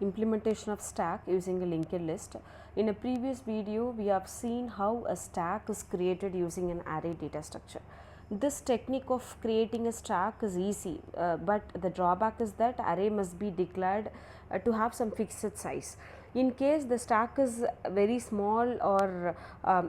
Implementation of stack using a linked list. In a previous video, we have seen how a stack is created using an array data structure. This technique of creating a stack is easy, but the drawback is that array must be declared to have some fixed size. In case the stack is very small or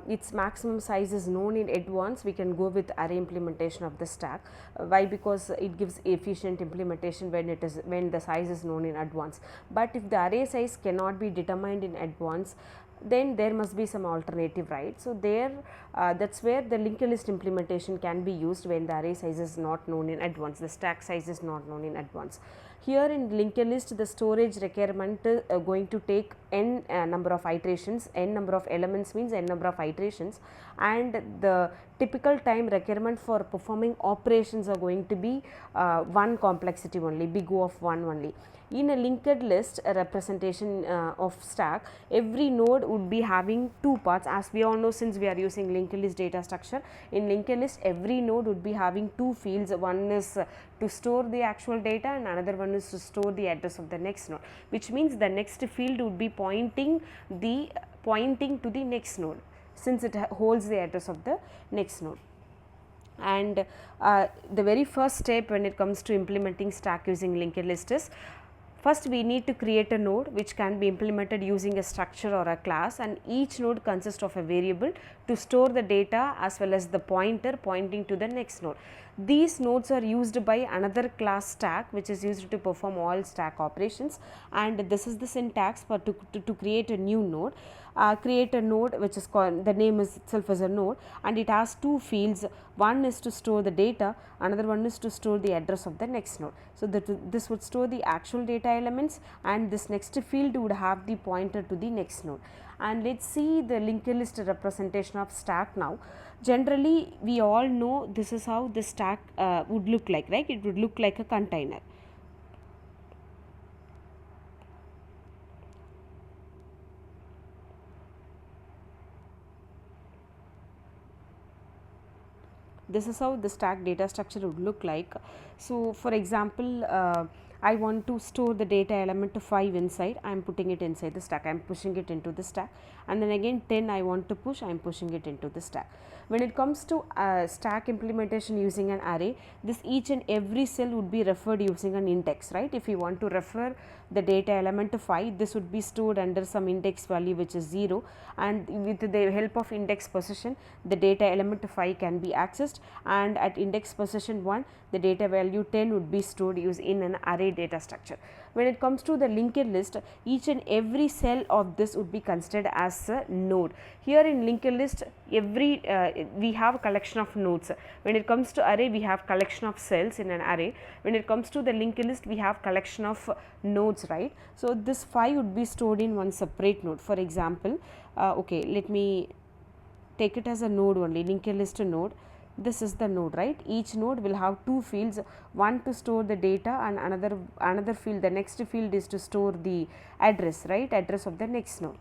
its maximum size is known in advance, we can go with array implementation of the stack. Why? Because it gives efficient implementation when the size is known in advance. But if the array size cannot be determined in advance, then there must be some alternative, right? So there that's where the linked list implementation can be used when the array size is not known in advance, the stack size is not known in advance. Here in linked list, the storage requirement is going to take n number of iterations. N number of elements means n number of iterations, and the typical time requirement for performing operations are going to be 1 complexity only, big O of 1 only. In a linked list representation of stack, every node would be having two parts, as we all know, since we are using linked list data structure. In linked list, every node would be having two fields. One is to store the actual data and another one is to store the address of the next node, which means the next field would be pointing to the next node, since it holds the address of the next node. And the very first step when it comes to implementing stack using linked list is, first we need to create a node which can be implemented using a structure or a class, and each node consists of a variable to store the data as well as the pointer pointing to the next node. These nodes are used by another class stack, which is used to perform all stack operations, and this is the syntax for to create a new node. Create a node which is called, the name is itself as a node, and it has two fields. One is to store the data, another one is to store the address of the next node. So this would store the actual data elements, and this next field would have the pointer to the next node. And let's see the linked list representation of stack now. Generally we all know this is how the stack would look like, right? It would look like a container. This is how the stack data structure would look like. So for example, I want to store the data element 5 inside, I am putting it inside the stack, I am pushing it into the stack, and then again 10 I want to push, I am pushing it into the stack. When it comes to stack implementation using an array, this each and every cell would be referred using an index, right? If you want to refer the data element 5, this would be stored under some index value which is 0, and with the help of index position, the data element 5 can be accessed, and at index position 1, the data value 10 would be stored in an array data structure. When it comes to the linked list, each and every cell of this would be considered as a node. Here in linked list, we have a collection of nodes. When it comes to array, we have collection of cells in an array. When it comes to the linked list, we have collection of nodes, right? So this 5 would be stored in one separate node. For example, okay, let me take it as a node only, linked list node. This is the node, right? Each node will have two fields, one to store the data and another field, the next field is to store the address, right? Address of the next node.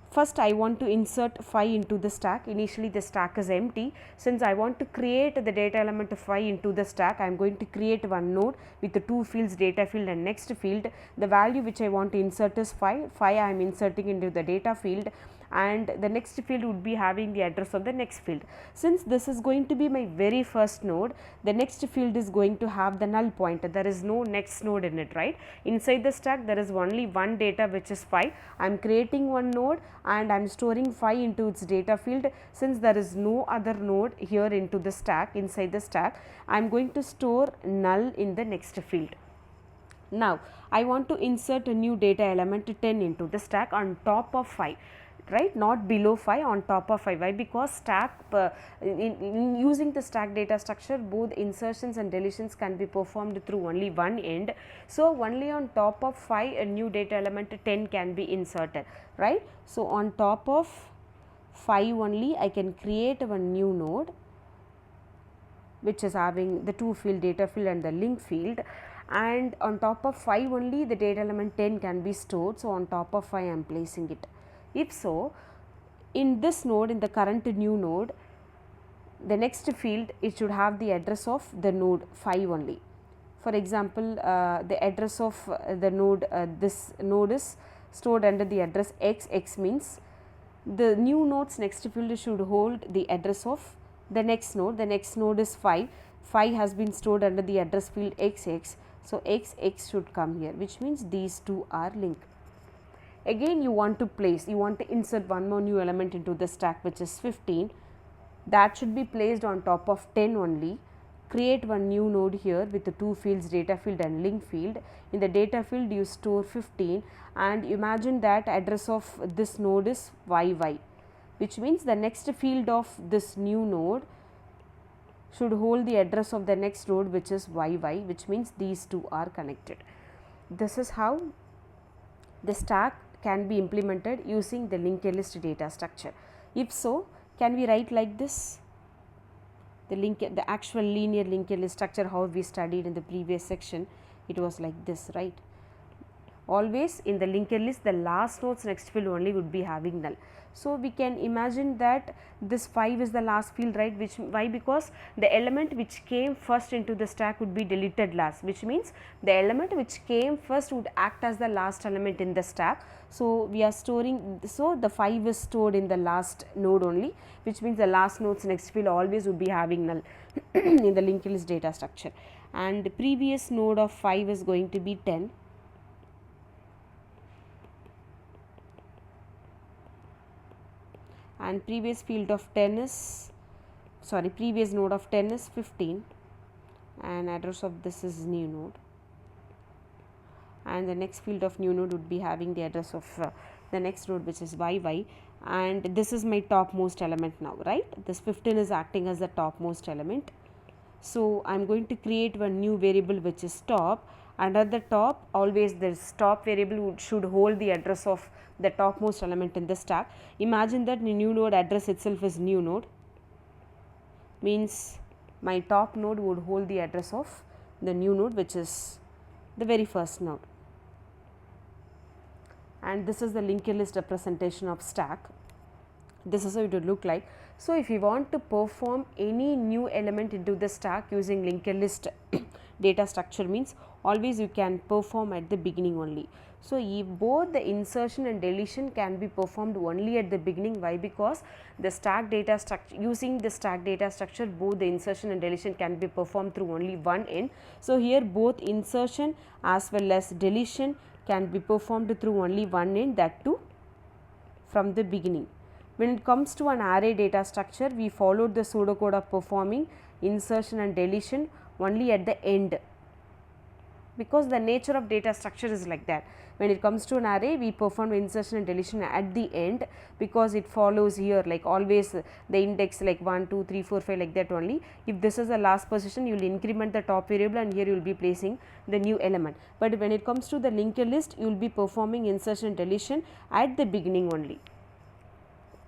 First I want to insert 5 into the stack. Initially the stack is empty. Since I want to create the data element 5 into the stack, I am going to create one node with the two fields, data field and next field. The value which I want to insert is 5. 5 I am inserting into the data field, and the next field would be having the address of the next field. Since this is going to be my very first node, the next field is going to have the null pointer. There is no next node in it, right? Inside the stack there is only one data which is 5. I am creating one node and I am storing 5 into its data field. Since there is no other node here into the stack, inside the stack, I am going to store null in the next field. Now I want to insert a new data element 10 into the stack on top of 5, right? Not below 5, on top of 5. Why? Because stack in using the stack data structure, both insertions and deletions can be performed through only one end. So only on top of 5 a new data element 10 can be inserted, right? So on top of 5 only I can create one new node which is having the two field, data field and the link field, and on top of 5 only the data element 10 can be stored. So on top of 5 I am placing it. If so, in this node, in the current new node, the next field, it should have the address of the node 5 only. For example, the address of the node, this node is stored under the address x. X means the new node's next field should hold the address of the next node. The next node is 5. 5 has been stored under the address field XX. So, XX should come here, which means these two are linked. Again you want to place, you want to insert one more new element into the stack, which is 15. That should be placed on top of 10 only. Create one new node here with the two fields, data field and link field. In the data field you store 15 and imagine that address of this node is YY, which means the next field of this new node should hold the address of the next node, which is YY, which means these two are connected. This is how the stack can be implemented using the linked list data structure. If so, can we write like this? The actual linear linked list structure, how we studied in the previous section, it was like this, right? Always in the linked list, the last node's next field only would be having null. So, we can imagine that this 5 is the last field, right? Which why? Because the element which came first into the stack would be deleted last, which means the element which came first would act as the last element in the stack. So, we are storing, so the 5 is stored in the last node only, which means the last node's next field always would be having null in the linked list data structure. And the previous node of 5 is going to be 10. And previous field of 10 is, previous node of 10 is 15 and address of this is new node, and the next field of new node would be having the address of the next node, which is YY, and this is my topmost element now, right? This 15 is acting as the topmost element. So, I am going to create one new variable which is top. Under the top, always this top variable should hold the address of the topmost element in the stack. Imagine that the new node address itself is new node, means my top node would hold the address of the new node, which is the very first node. And this is the linked list representation of stack. This is how it would look like. So, if you want to perform any new element into the stack using linked list data structure, means always you can perform at the beginning only. So, if both the insertion and deletion can be performed only at the beginning. Why? Because the stack data structure, using the stack data structure, both the insertion and deletion can be performed through only one end. So, here both insertion as well as deletion can be performed through only one end, that too from the beginning. When it comes to an array data structure, we followed the pseudocode of performing insertion and deletion only at the end, because the nature of data structure is like that. When it comes to an array, we perform insertion and deletion at the end, because it follows here like always the index like 1, 2, 3, 4, 5 like that only. If this is the last position, you will increment the top variable and here you will be placing the new element. But when it comes to the linked list, you will be performing insertion and deletion at the beginning only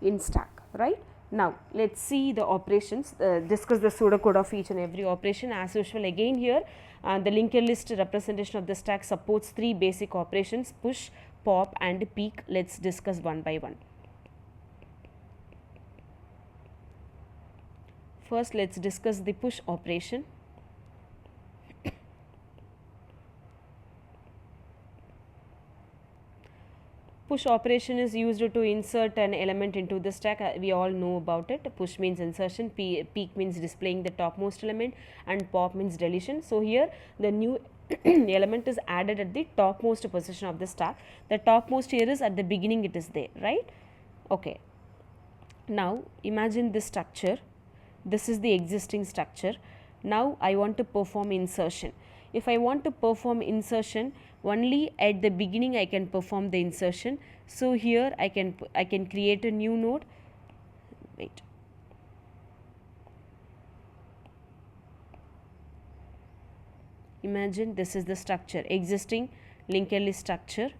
in stack, right? Now, let us see the operations, discuss the pseudocode of each and every operation. As usual, again here the linked list representation of the stack supports 3 basic operations: push, pop and peek. Let us discuss one by one. First, let us discuss the push operation. Push operation is used to insert an element into the stack. We all know about it. Push means insertion, peek means displaying the topmost element, and pop means deletion. So, here the new element is added at the topmost position of the stack. The topmost here is at the beginning, it is there, right? Okay. Now, imagine this structure. This is the existing structure. Now, I want to perform insertion. If I want to perform insertion, only at the beginning I can perform the insertion. So, here I can create a new node. Wait. Imagine this is the structure, existing linked list structure.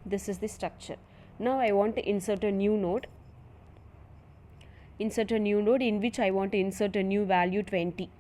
This is the structure. Now, I want to insert a new node. Insert a new node in which I want to insert a new value 20.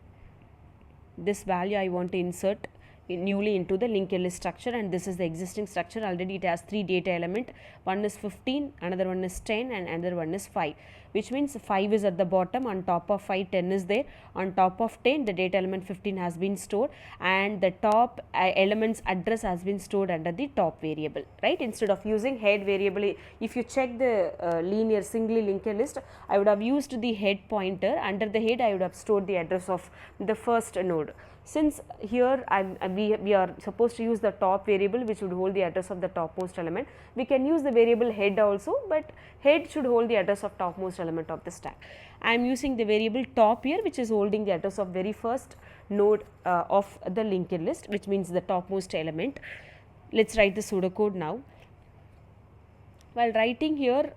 This value I want to insert newly into the linked list structure, and this is the existing structure. Already it has 3 data element, one is 15, another one is 10, and another one is 5, which means 5 is at the bottom, on top of 5 10 is there, on top of 10 the data element 15 has been stored, and the top element's address has been stored under the top variable, right. Instead of using head variable, if you check the linear singly linked list, I would have used the head pointer. Under the head I would have stored the address of the first node. Since here we are supposed to use the top variable, which would hold the address of the topmost element, we can use the variable head also, but head should hold the address of topmost element of the stack. I am using the variable top here, which is holding the address of very first node of the linked list, which means the topmost element. Let us write the pseudocode now. While writing here,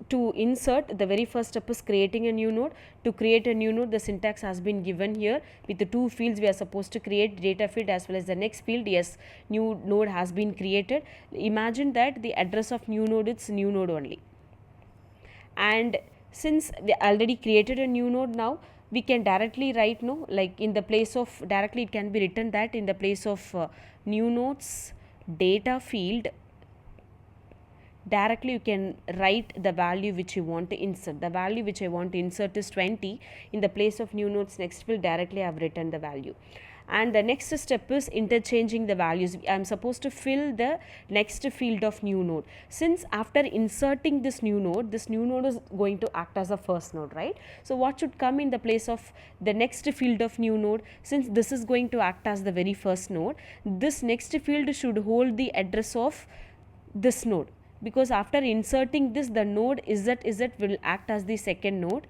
to insert, the very first step is creating a new node. To create a new node, the syntax has been given here with the 2 fields we are supposed to create, data field as well as the next field. Yes, new node has been created. Imagine that the address of new node is new node only, and since we already created a new node, now we can directly write, no, like in the place of, directly it can be written that in the place of new nodes data field, directly you can write the value which you want to insert. The value which I want to insert is 20. In the place of new nodes next field, directly I have written the value. And the next step is interchanging the values. I am supposed to fill the next field of new node. Since after inserting this new node is going to act as a first node, right. So what should come in the place of the next field of new node? Since this is going to act as the very first node, this next field should hold the address of this node, because after inserting this, the node z will act as the second node,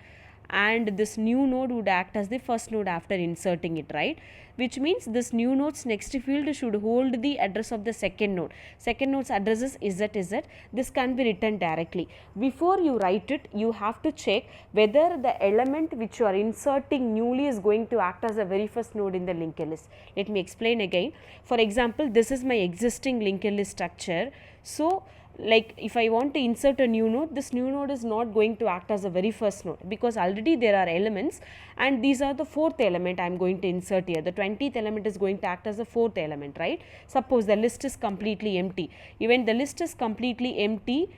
and this new node would act as the first node after inserting it, right. Which means this new node's next field should hold the address of the second node. Second node's address is z. This can be written directly. Before you write it, you have to check whether the element which you are inserting newly is going to act as the very first node in the linked list. Let me explain again. For example, this is my existing linked list structure. So like if I want to insert a new node, this new node is not going to act as a very first node, because already there are elements, and these are the 4th element I am going to insert here. The 20th element is going to act as the 4th element, right. Suppose the list is completely empty. Even the list is completely empty,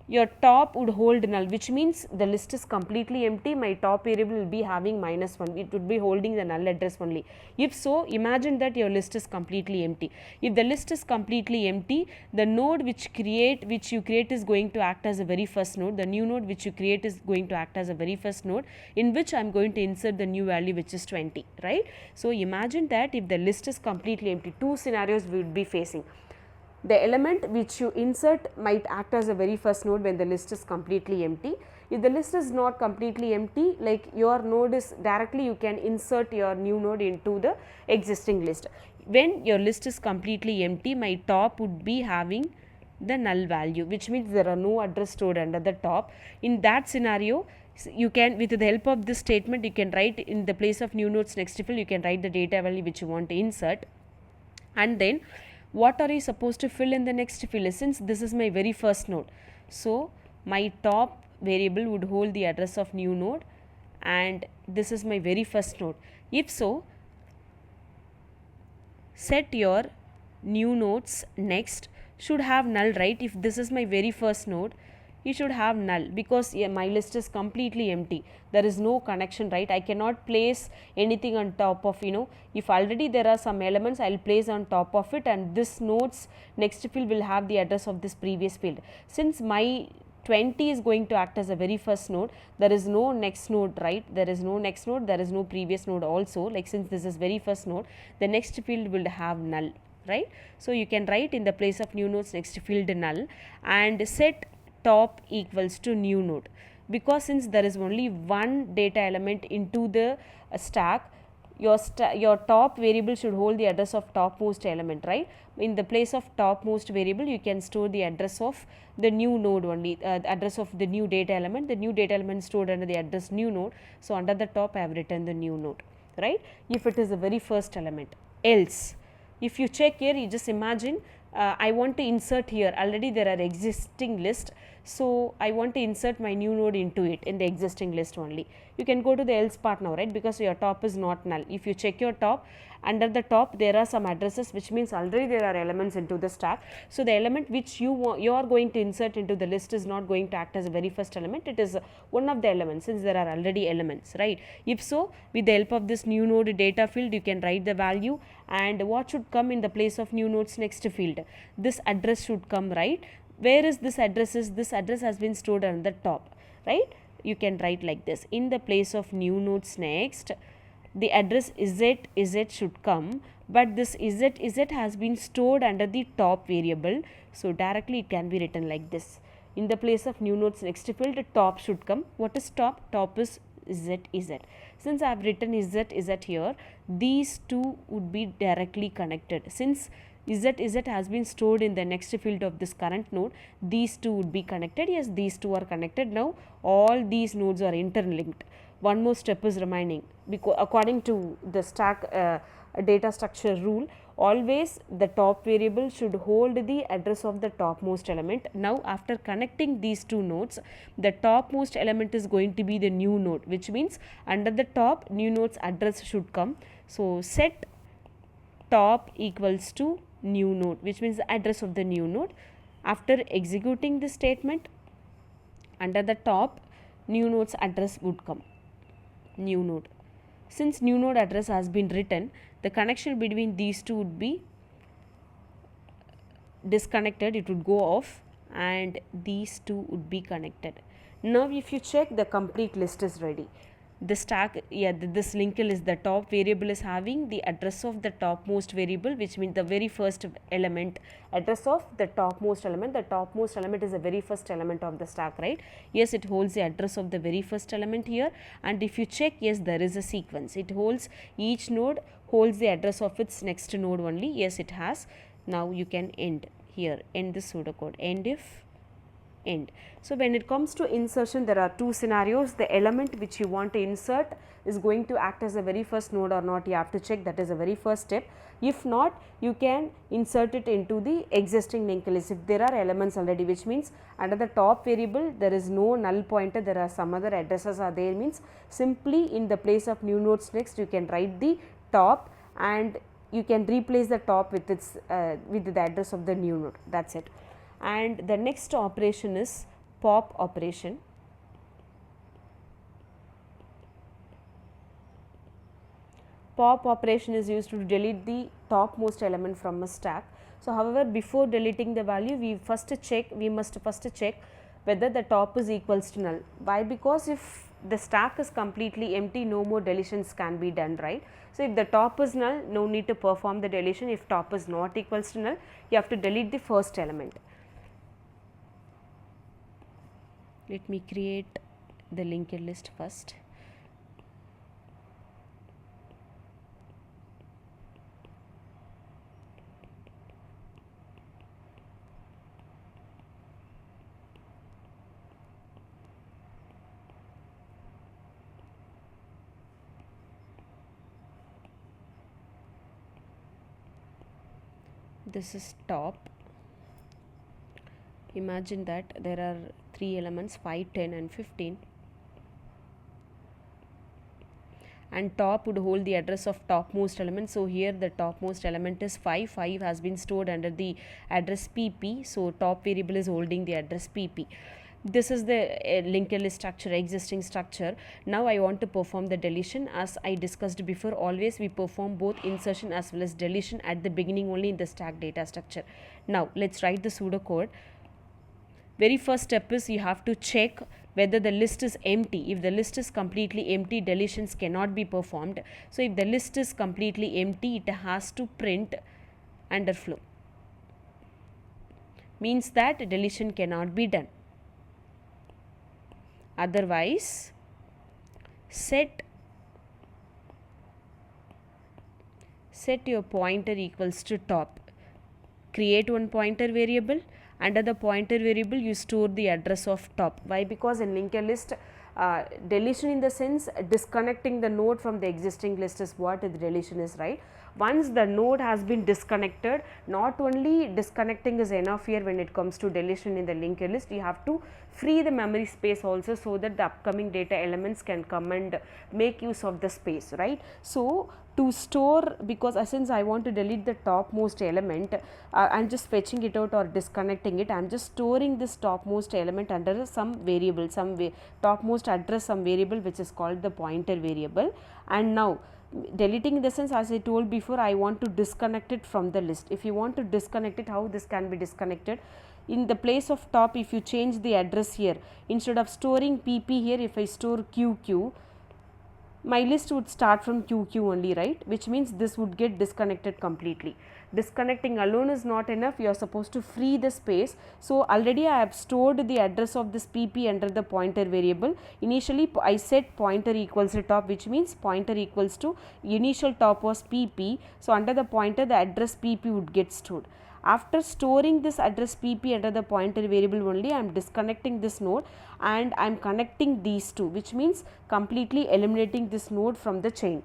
your top would hold null, which means the list is completely empty, my top variable will be having -1, it would be holding the null address only. If so, imagine that your list is completely empty. If the list is completely empty, the node which you create is going to act as a very first node. The new node which you create is going to act as a very first node, in which I am going to insert the new value, which is 20, right. So imagine that if the list is completely empty, 2 scenarios we would be facing. The element which you insert might act as a very first node when the list is completely empty. If the list is not completely empty, like your node is directly, you can insert your new node into the existing list. When your list is completely empty, my top would be having the null value, which means there are no address stored under the top. In that scenario, you can, with the help of this statement, you can write in the place of new nodes next field, you can write the data value which you want to insert, and then what are you supposed to fill in the next field? Since this is my very first node, so my top variable would hold the address of new node, and this is my very first node. If so, set your new nodes next should have null, right. If this is my very first node, you should have null, because my list is completely empty, there is no connection, right. I cannot place anything on top of, if already there are some elements, I will place on top of it, and this node's next field will have the address of this previous field. Since my 20 is going to act as a very first node, there is no next node, right. There is no next node, there is no previous node also, like since this is very first node, the next field will have null, right. So you can write in the place of new nodes next field null, and set top equals to new node, because since there is only one data element into the stack, your top variable should hold the address of topmost element, right. In the place of topmost variable, you can store the address of the new node only, address of the new data element. The new data element stored under the address new node, so under the top I have written the new node, right, if it is the very first element. Else, if you check here, you just imagine I want to insert here, already there are existing list, so I want to insert my new node into it in the existing list only. You can go to the else part now, right, because your top is not null. If you check your top, under the top there are some addresses, which means already there are elements into the stack. So the element which you are going to insert into the list is not going to act as a very first element, it is one of the elements, since there are already elements, right. If so, with the help of this new node data field, you can write the value, and what should come in the place of new node's next field, this address should come, right. Where is this address? Is this address has been stored on the top, right. You can write like this, in the place of new nodes next, the address z should come, but this z has been stored under the top variable, so directly it can be written like this. In the place of new nodes next field, top should come. What is top? Top is z. Since I have written z here, these two would be directly connected. Since z has been stored in the next field of this current node, these two would be connected. Yes, these two are connected. Now all these nodes are interlinked. One more step is remaining, because according to the stack data structure rule, always the top variable should hold the address of the topmost element. Now after connecting these two nodes, the topmost element is going to be the new node, which means under the top, new node's address should come. So set top equals to new node, which means the address of the new node. After executing this statement, under the top, new node's address would come, new node. Since new node address has been written, the connection between these two would be disconnected, it would go off, and these two would be connected. Now if you check, the complete list is ready. The stack, this linked list, the top variable is having the address of the topmost variable, which means the very first element, address of the topmost element. The topmost element is the very first element of the stack, right. Yes, it holds the address of the very first element here, and if you check, yes, there is a sequence, it holds, each node holds the address of its next node only. Yes, it has. Now you can end here, end the pseudocode, end if end. So when it comes to insertion, there are two scenarios. The element which you want to insert is going to act as the very first node or not, you have to check, that is the very first step. If not, you can insert it into the existing linked list if there are elements already, which means under the top variable there is no null pointer, there are some other addresses are there, means simply in the place of new nodes next, you can write the top, and you can replace the top with its with the address of the new node, that's it. And the next operation is pop operation. Pop operation is used to delete the topmost element from a stack. So however, before deleting the value, we must first check whether the top is equals to null. Why? Because if the stack is completely empty, no more deletions can be done, right. So if the top is null, no need to perform the deletion. If top is not equals to null, you have to delete the first element. Let me create the linked list first. This is top. Imagine that there are 3 elements, 5, 10 and 15, and top would hold the address of topmost element. So here the topmost element is 5, 5 has been stored under the address pp, so top variable is holding the address pp. This is the linked list structure, existing structure. Now I want to perform the deletion. As I discussed before, always we perform both insertion as well as deletion at the beginning only in the stack data structure. Now let's write the pseudocode. Very first step is you have to check whether the list is empty. If the list is completely empty, deletions cannot be performed. So if the list is completely empty, it has to print underflow, means that deletion cannot be done. Otherwise, set your pointer equals to top. Create one pointer variable. Under the pointer variable, you store the address of top. Why? Because in linked list, deletion in the sense disconnecting the node from the existing list is what the deletion is, right. Once the node has been disconnected, not only disconnecting is enough here when it comes to deletion in the linked list, you have to free the memory space also, so that the upcoming data elements can come and make use of the space, right. So to store, because since I want to delete the topmost element, I am just fetching it out or disconnecting it, I am just storing this topmost element under some variable, topmost address, some variable which is called the pointer variable. And now deleting in the sense, as I told before, I want to disconnect it from the list. If you want to disconnect it, how this can be disconnected? In the place of top, if you change the address here, instead of storing pp here, if I store qq, my list would start from QQ only, right, which means this would get disconnected completely. Disconnecting alone is not enough, you are supposed to free the space. So already I have stored the address of this PP under the pointer variable. Initially I set pointer equals to top, which means pointer equals to initial top was PP. So under the pointer, the address PP would get stored. After storing this address PP under the pointer variable only, I am disconnecting this node and I am connecting these two, which means completely eliminating this node from the chain,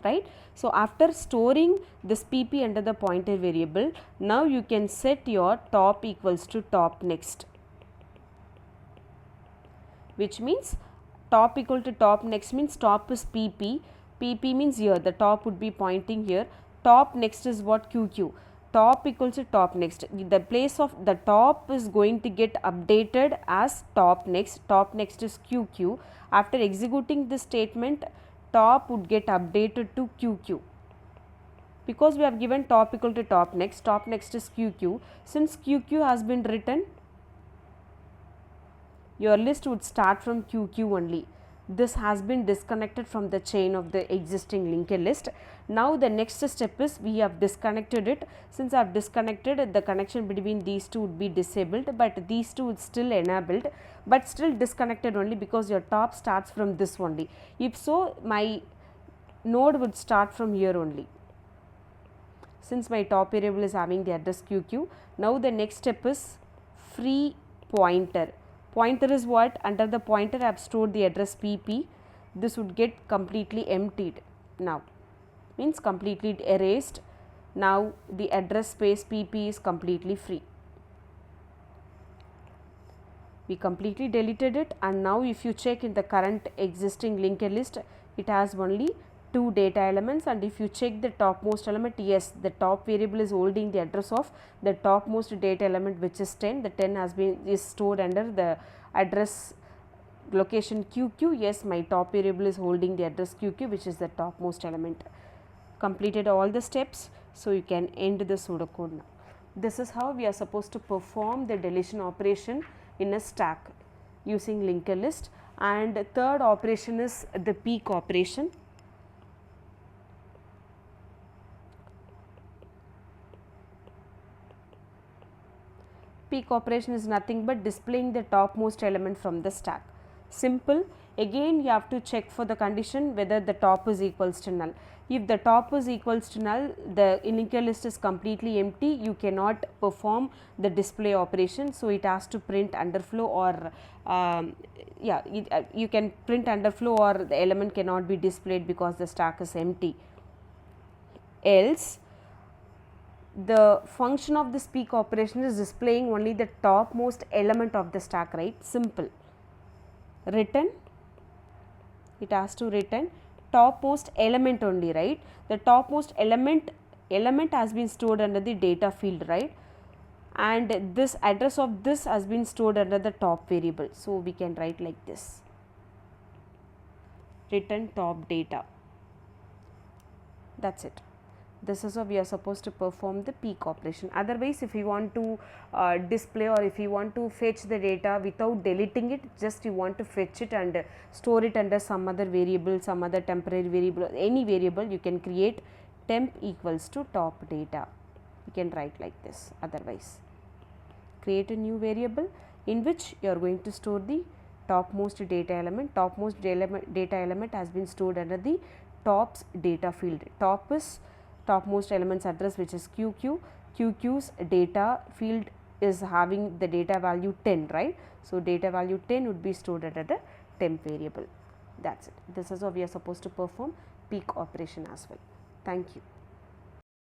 right. So after storing this PP under the pointer variable, now you can set your top equals to top next, which means top equal to top next means top is PP, PP means here the top would be pointing here, top next is what, QQ. Top equals to top next, the place of the top is going to get updated as top next is QQ. After executing this statement, top would get updated to QQ, because we have given top equal to top next is QQ. Since QQ has been written, your list would start from QQ only. This has been disconnected from the chain of the existing linked list. Now the next step is, we have disconnected it. Since I have disconnected, the connection between these two would be disabled, but these two would still enabled, but still disconnected only because your top starts from this only. If so, my node would start from here only. Since my top variable is having the address QQ, now the next step is free pointer. Pointer is what? Under the pointer I have stored the address PP. This would get completely emptied now, means completely erased. Now the address space PP is completely free. We completely deleted it, and now if you check in the current existing linked list, it has only 2 data elements, and if you check the topmost element, yes, the top variable is holding the address of the topmost data element, which is 10. The 10 is stored under the address location QQ. Yes, my top variable is holding the address QQ, which is the topmost element. Completed all the steps, so you can end the pseudocode now. This is how we are supposed to perform the deletion operation in a stack using linked list. And the third operation is the peek operation. Peek operation is nothing but displaying the topmost element from the stack. Simple. Again you have to check for the condition whether the top is equals to null. If the top is equals to null, the linked list is completely empty, you cannot perform the display operation. So it has to print underflow, or you can print underflow, or the element cannot be displayed because the stack is empty. Else the function of this peek operation is displaying only the topmost element of the stack, right? Simple. Return, it has to return topmost element only, right? The topmost element has been stored under the data field, right? And this address of this has been stored under the top variable. So we can write like this: return top data. That's it. This is how we are supposed to perform the peek operation. Otherwise, if you want to display, or if you want to fetch the data without deleting it, just you want to fetch it and store it under some other variable, some other temporary variable, any variable, you can create temp equals to top data. You can write like this. Otherwise, create a new variable in which you are going to store the topmost data element. Topmost data element has been stored under the tops data field. Top is topmost element's address, which is QQ. QQ's data field is having the data value 10, right? So data value 10 would be stored under the temp variable. That's it. This is how we are supposed to perform peek operation as well. Thank you.